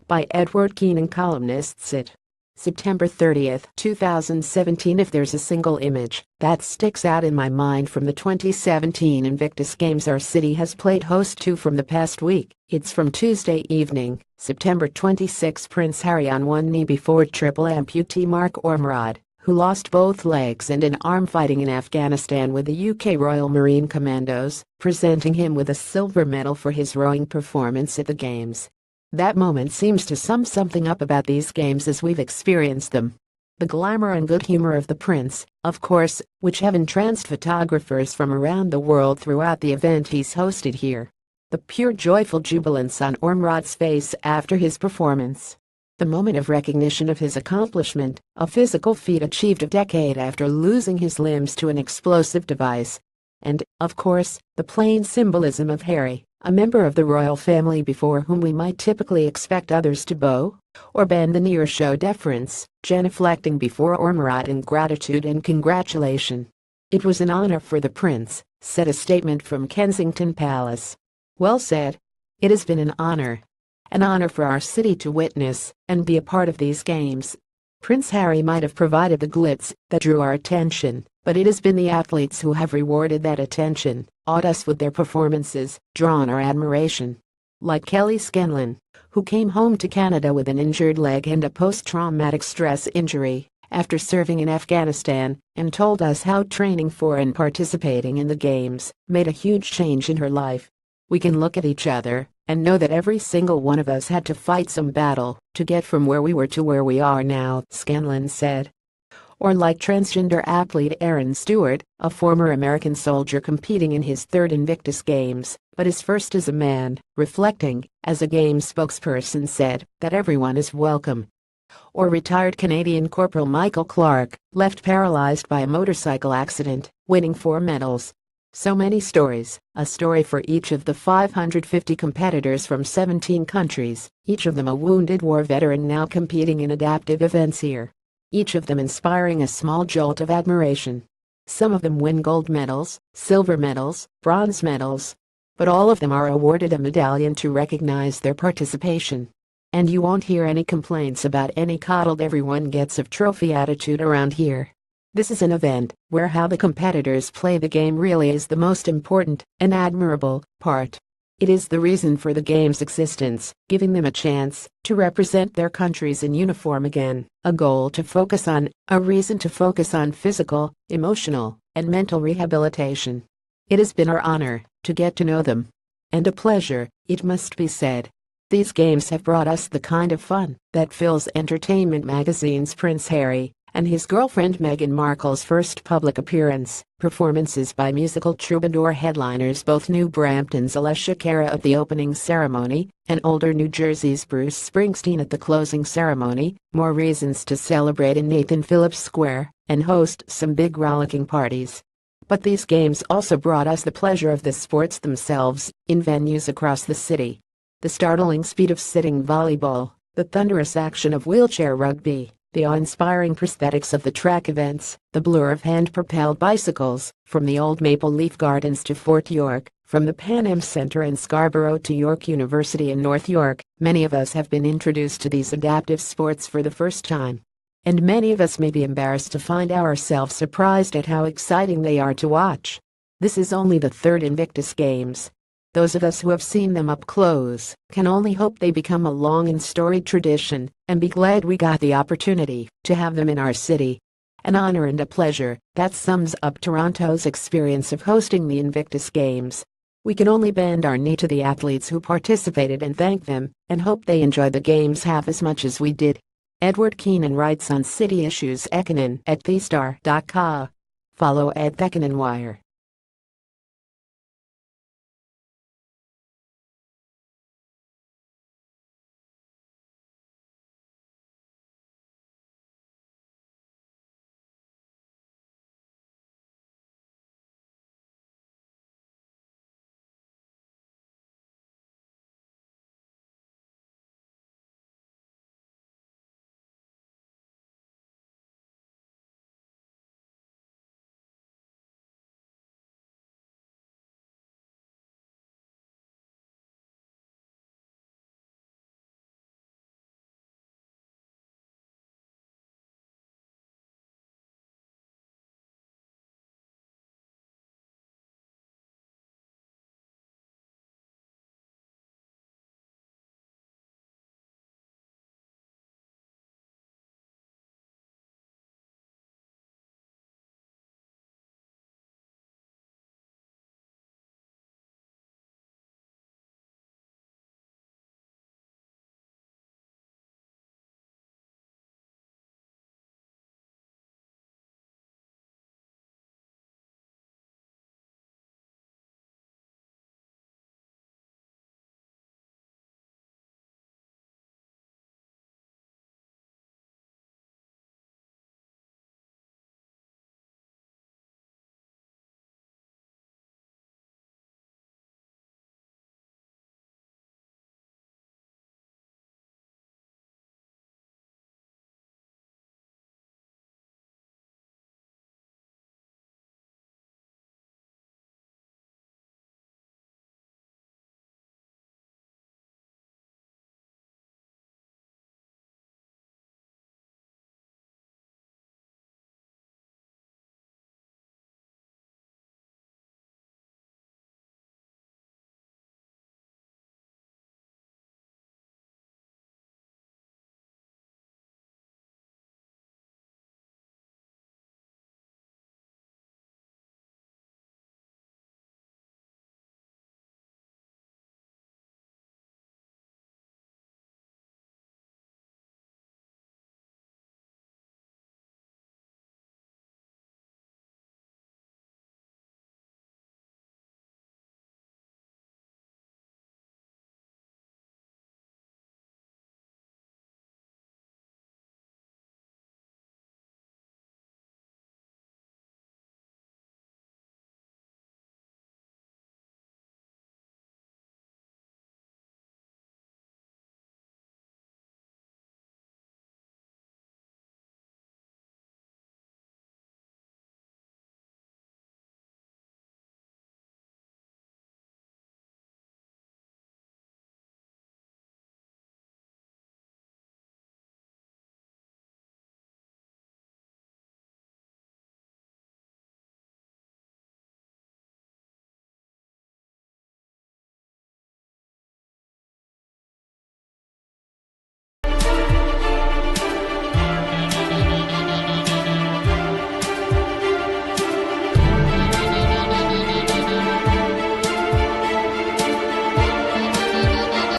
by Edward KeenanColumnistSat. September 30, 2017. If there's a single image that sticks out in my mind from the 2017 Invictus Games our city has played host to from the past week, it's from Tuesday evening, September 26. Prince Harry on one knee before triple amputee Mark Ormerod, who lost both legs and an arm fighting in Afghanistan with the UK Royal Marine Commandos, presenting him with a silver medal for his rowing performance at the Games. That moment seems to sum something up about these games as we've experienced them. The glamour and good humor of the prince, of course, which have entranced photographers from around the world throughout the event he's hosted here. The pure joyful jubilance on Ormerod's face after his performance. The moment of recognition of his accomplishment, a physical feat achieved a decade after losing his limbs to an explosive device. And, of course, the plain symbolism of Harry, a member of the royal family before whom we might typically expect others to bow or bend the knee or show deference, genuflecting before Ormerod in gratitude and congratulation. "It was an honor for the prince," said a statement from Kensington Palace. "Well said. It has been an honor for our city to witness and be a part of these games. Prince Harry might have provided the glitz that drew our attention, but it has been the athletes who have rewarded that attention, awed us with their performances, drawn our admiration. Like Kelly Scanlon, who came home to Canada with an injured leg and a post-traumatic stress injury after serving in Afghanistan, and told us how training for and participating in the Games made a huge change in her life. We can look at each other and know that every single one of us had to fight some battle to get from where we were to where we are now," Scanlon said. Or like transgender athlete Aaron Stewart, a former American soldier competing in his third Invictus Games, but his first as a man, reflecting, as a Games spokesperson said, that everyone is welcome. Or retired Canadian Corporal Michael Clark, left paralyzed by a motorcycle accident, winning 4 medals. So many stories, a story for each of the 550 competitors from 17 countries, each of them a wounded war veteran now competing in adaptive events here. Each of them inspiring a small jolt of admiration. Some of them win gold medals, silver medals, bronze medals. But all of them are awarded a medallion to recognize their participation. And you won't hear any complaints about any coddled everyone gets a trophy attitude around here. This is an event where how the competitors play the game really is the most important and admirable part. It is the reason for the game's existence, giving them a chance to represent their countries in uniform again, a goal to focus on, a reason to focus on physical, emotional, and mental rehabilitation. It has been our honor to get to know them. And a pleasure, it must be said. These games have brought us the kind of fun that fills Entertainment Magazine's Prince Harry and his girlfriend Meghan Markle's first public appearance, performances by musical troubadour headliners both New Brampton's Alessia Cara at the opening ceremony, and older New Jersey's Bruce Springsteen at the closing ceremony, more reasons to celebrate in Nathan Phillips Square, and host some big rollicking parties. But these games also brought us the pleasure of the sports themselves, in venues across the city. The startling speed of sitting volleyball, the thunderous action of wheelchair rugby, the awe-inspiring prosthetics of the track events, the blur of hand-propelled bicycles, from the old Maple Leaf Gardens to Fort York, from the Pan Am Center in Scarborough to York University in North York. Many of us have been introduced to these adaptive sports for the first time. And many of us may be embarrassed to find ourselves surprised at how exciting they are to watch. This is only the third Invictus Games. Those of us who have seen them up close can only hope they become a long and storied tradition, and be glad we got the opportunity to have them in our city. An honor and a pleasure that sums up Toronto's experience of hosting the Invictus Games. We can only bend our knee to the athletes who participated and thank them, and hope they enjoy the games half as much as we did. Edward Keenan writes on City Issues Keenan at thestar.ca. Follow @KeenanWire.